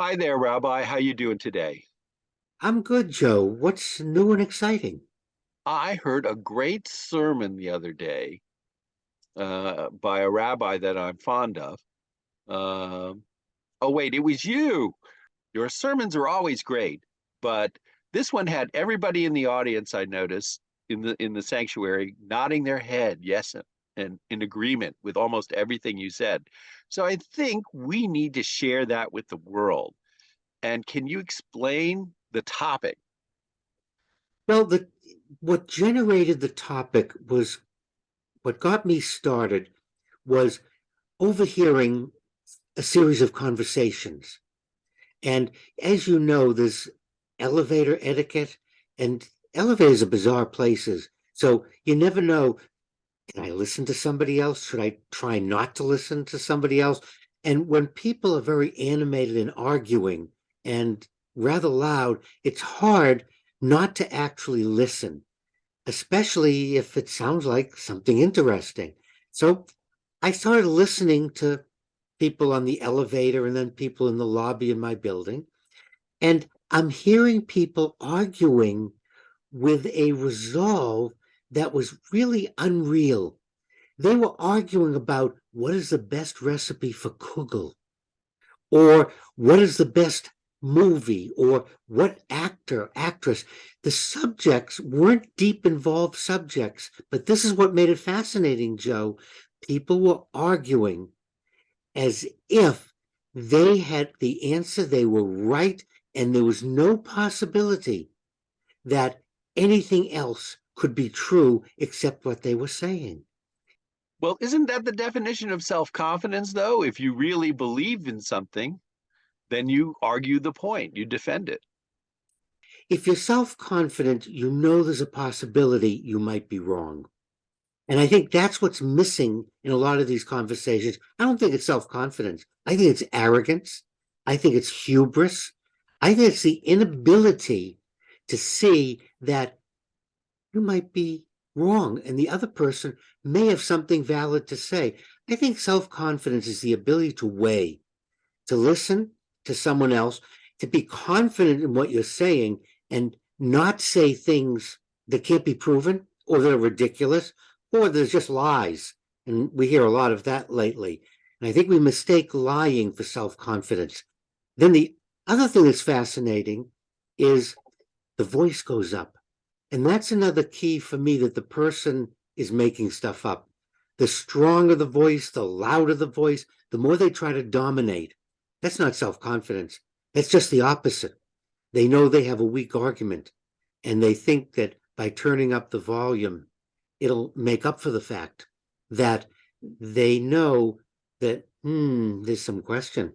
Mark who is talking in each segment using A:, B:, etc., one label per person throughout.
A: Hi there, Rabbi. How you doing today?
B: I'm good, Joe. What's new and exciting?
A: I heard a great sermon the other day by a rabbi that I'm fond of. Um, oh, wait, it was you. Your sermons are always great, but this one had everybody in the audience, I noticed, in the sanctuary nodding their head, yes, and in agreement with almost everything you said. So I think we need to share that with the world. And can you explain the topic?
B: Well, what generated the topic was what got me started was overhearing a series of conversations. And as you know, there's elevator etiquette, and elevators are bizarre places. So you never know, can I listen to somebody else? Should I try not to listen to somebody else? And when people are very animated and arguing and rather loud, it's hard not to actually listen, especially if it sounds like something interesting. So I started listening to people on the elevator and then people in the lobby in my building. And I'm hearing people arguing with a resolve that was really unreal. They were arguing about what is the best recipe for kugel, or what is the best movie, or what actor, actress. The subjects weren't deep, involved subjects, but this is what made it fascinating, Joe. People were arguing as if they had the answer, they were right, and there was no possibility that anything else could be true except what they were saying.
A: Well, isn't that the definition of self-confidence, though? If you really believe in something, then you argue the point, you defend it.
B: If you're self confident, you know there's a possibility you might be wrong. And I think that's what's missing in a lot of these conversations. I don't think it's self confidence. I think it's arrogance. I think it's hubris. I think it's the inability to see that you might be wrong and the other person may have something valid to say. I think self confidence is the ability to weigh, to listen to someone else, to be confident in what you're saying and not say things that can't be proven or that are ridiculous or there's just lies. And we hear a lot of that lately. And I think we mistake lying for self confidence. Then the other thing that's fascinating is the voice goes up. And that's another key for me that the person is making stuff up. The stronger the voice, the louder the voice, the more they try to dominate. That's not self confidence. That's just the opposite. They know they have a weak argument and they think that by turning up the volume, it'll make up for the fact that they know that, there's some question.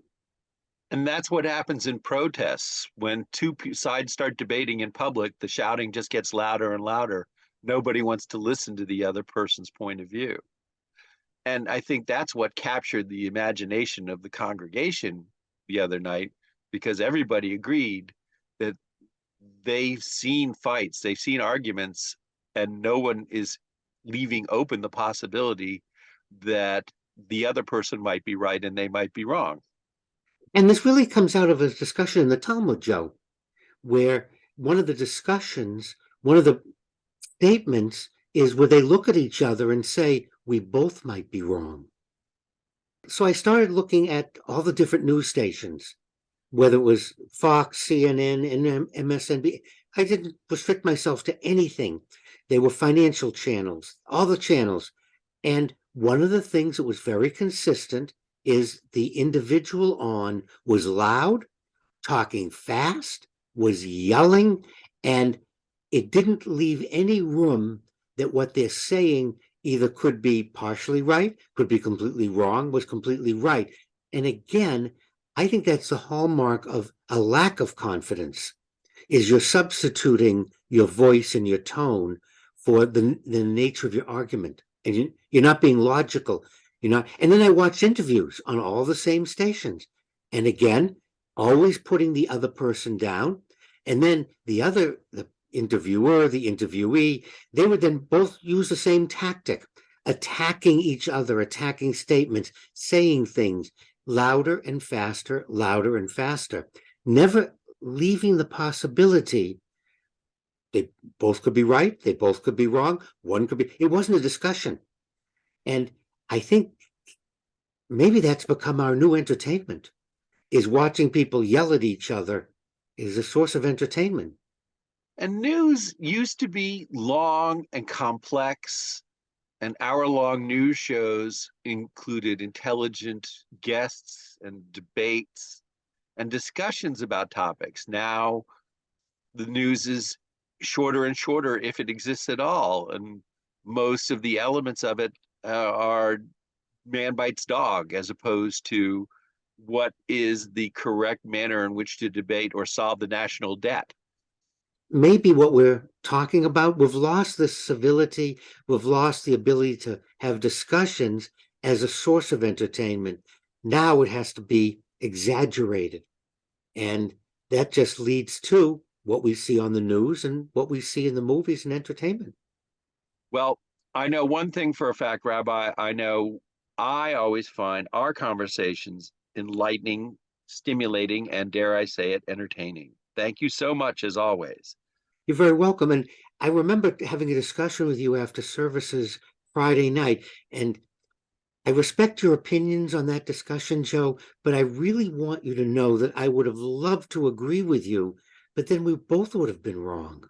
A: And that's what happens in protests. When two sides start debating in public, the shouting just gets louder and louder. Nobody wants to listen to the other person's point of view. And I think that's what captured the imagination of the congregation the other night, because everybody agreed that they've seen fights, they've seen arguments, and no one is leaving open the possibility that the other person might be right and they might be wrong.
B: And this really comes out of a discussion in the Talmud, Joe, where one of the discussions, one of the statements is where they look at each other and say, we both might be wrong. So I started looking at all the different news stations, whether it was Fox, CNN, and MSNB. I didn't restrict myself to anything. They were financial channels, all the channels. And one of the things that was very consistent is the individual on was loud, talking fast, was yelling, and it didn't leave any room that what they're saying either could be partially right, could be completely wrong, was completely right. And again, I think that's the hallmark of a lack of confidence is you're substituting your voice and your tone for the nature of your argument. And you're not being logical. You're not. And then I watched interviews on all the same stations. And again, always putting the other person down. And then the interviewer, the interviewee, they would then both use the same tactic, attacking each other, attacking statements, saying things, louder and faster, louder and faster, never leaving the possibility they both could be right, they both could be wrong, one could be, it wasn't a discussion. And I think maybe that's become our new entertainment, is watching people yell at each other is a source of entertainment.
A: And news used to be long and complex, and hour-long news shows included intelligent guests and debates and discussions about topics. Now the news is shorter and shorter, if it exists at all, and most of the elements of it are man bites dog, as opposed to what is the correct manner in which to debate or solve the national debt.
B: Maybe what we're talking about, we've lost the civility, we've lost the ability to have discussions as a source of entertainment. Now it has to be exaggerated. And that just leads to what we see on the news and what we see in the movies and entertainment.
A: Well, I know one thing for a fact, Rabbi. I know I always find our conversations enlightening, stimulating, and dare I say it, entertaining. Thank you so much, as always.
B: You're very welcome. And I remember having a discussion with you after services Friday night, and I respect your opinions on that discussion, Joe, but I really want you to know that I would have loved to agree with you, but then we both would have been wrong.